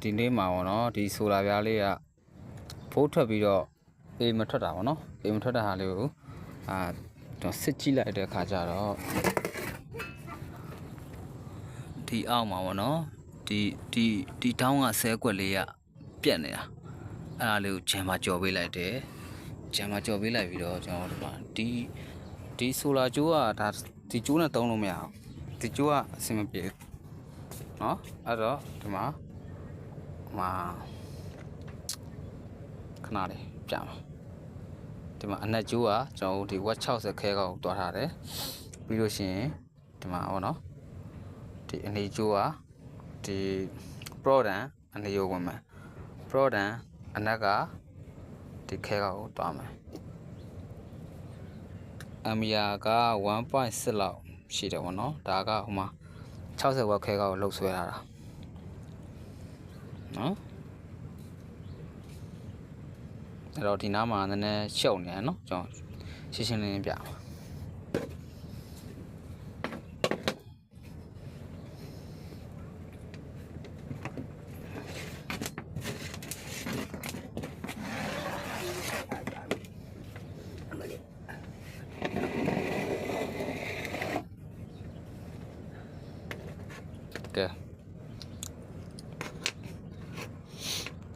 ဒီနေ့မှာပေါ့နော်ဒီဆိုလာပြားလေးကဖိုးထွက်ပြီးတော့အေးမထွက်တာပေါ့နော်အေးမထွက်တဲ့ဟာလေးကိုကျွန်တော်စစ်ကြည့်လိုက်တဲ့အခါကျတော့ဒီအောက်မှာပေါ့နော်ဒီတောင်းကဆဲကွက်လေးကပြက်နေတာအဲ့ဒါလေးကိုဂျမ်မှာကြော်ပေးလိုက်တယ်ဂျမ်မှာကြော်ပေးလိုက်ပြီးတော့ကျွန်တော်တို့မှာဒီဆိုလာကျိုးကဒါဒီကျိုးနဲ့တုံးလို့မရအောင်ဒီကျိုးကအဆင်မပြေဘူးနော်အဲ့တော့ဒီမှာခဏလေးပြမှာဒီမှာအနက်ကျိုးကကျွန်တော်တို့ဒီဝက်60ခဲကောက်တွားထားတယ်ပြီးလို့ရှိရင်ဒီမှာပေါ့နော်ဒီအနေကျိုးကဒီ product အနေရောဝင်မယ် product အနက်ကဒီခဲကောက်ကိုတွားမယ်အမီယာက 1.6 လောက်ရှိတယ်ပေါ့နော်ဒါကဟိုမှာ60ဝက်ခဲကောက်ကိုလှုပ်ဆွဲထားတာနော်အဲ့တော့ဒီနားမှာနည်းနည်းရှုပ်နေတယ်နော်ကျွန်တော်ရှင်းရှင်းလင်းလင်းပြကဲ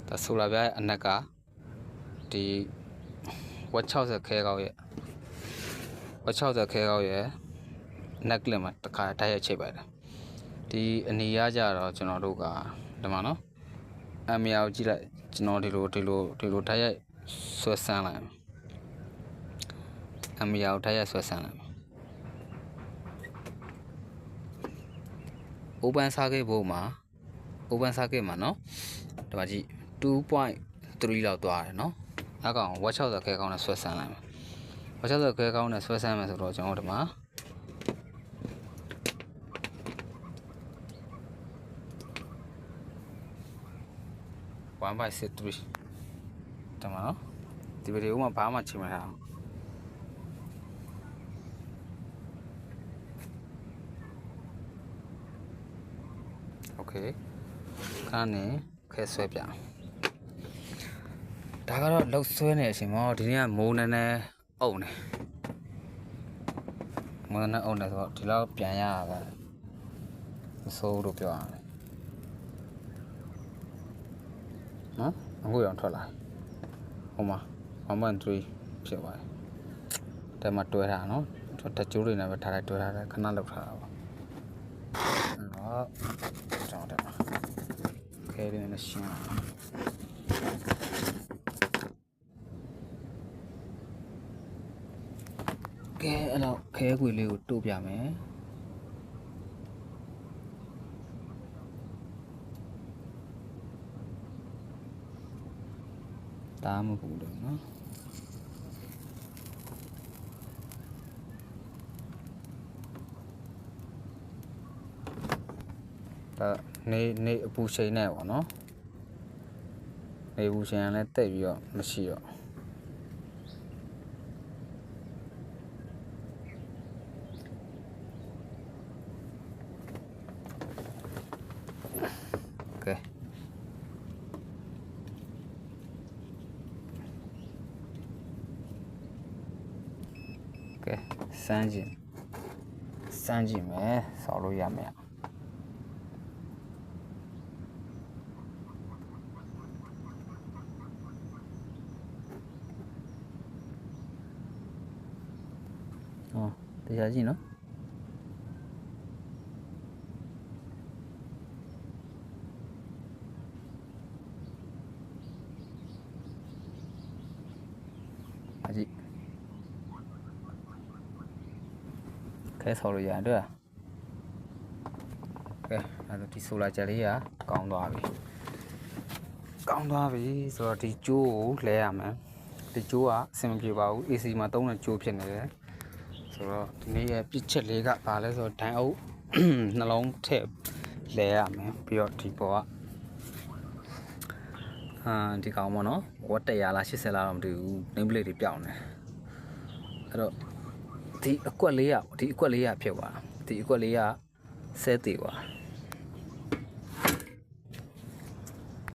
ဒါဆိုလာပြအနက်ကဒီဝက်60ခဲကောက်ရဲ့ဝက်60ခဲကောက်ရဲ့ neck လင်မှာတစ်ခါတိုက်ရိုက်ချိတ်ပါတယ်ဒီအနီရကြတော့ကျွန်တော်တို့ကဒီမှာနော်အမီယာကိုကြည့်လိုက်ကျွန်တော်ဒီလိုတိုက်ရိုက်ဆွဲဆန်းလိုက်အမီယာကိုတိုက်ရိုက်ဆွဲဆန်းလိုက်open circuit ဘုံမှာ open circuit မှာနော်ဒီမှာကြည့် 2.3 လောက်သွားတယ်နော်အကောင်ဝက်60ခဲကောင်းနဲ့ဆွဲဆန်းလိုက်မယ်ဝက်60ခဲကောင်းနဲ့ဆွဲဆန်းမယ်ဆိုတော့ကျွန်တော်ဒီမှာ1/63တမနော်ဒီဗီဒီယိုမှာဘာမှချိန်မထားအောင်โอเคခါနေခဲဆွဲပြဒါကတော့လှုပ်ဆွဲနေအချိန်မှာဒီနေ့ကမိုးနည်းနည်းအုံနေမိုးနည်းနည်းအုံနေဆိုတော့ဒီလောက်ပြန်ရတာမစိုးလို့ပြောရမယ်နော်အခုရောထွက်လာဟိုမှာ 1.3 ဖြစ်သွားတယ်ဒါမှတွဲထားနော်တကြိုးတွေနဲ့ပဲထားလိုက်တွဲထားတယ်ခဏလောက်ထားတာပါနော်ကျွန်တော်တက်ပါခဲလေးနဲ့ရှင်းကဲအဲ့တော့ခဲခွေလေးကိုတို့ပြမယ်ဒါမှမဟုတ်ဘူးနော်ဒါနေအပူချိန်နဲ့ပေါ့နော်နေအပူချိန်ကလည်းတက်ပြီးတော့မရှိတော့ကဲစမ်းကြည့်မယ်ဆောက်လို့ရမယ်တရားကြည့်နော်အကြည့်ခဲဆော်လို့ရတယ်တွေ့လားကဲအဲ့တော့ဒီဆိုလာချက်လေးကကောင်းသွားပြီဆိုတော့ဒီကျိုးကိုလဲရမယ်ဒီကျိုးကအဆင်မပြေပါဘူး AC မှာသုံးတဲ့ကျိုးဖြစ်နေတယ်ဆိုတော့ဒီနေ့ရဲ့ပြစ်ချက်လေးကဘာလဲဆိုတော့ဒိုင်အုပ်နှလုံးထည့်လဲရမယ်ပြီးတော့ဒီပေါ်ကဒီကောင်ပေါ့နော်ဝတ်100လား80လားတော့မသိဘူး name plate တွေပြောင်းနေအဲ့တော့ဒီအကွက်လေးကဖြစ်သွားတာဒီအကွက်လေးကဆဲသေးသွား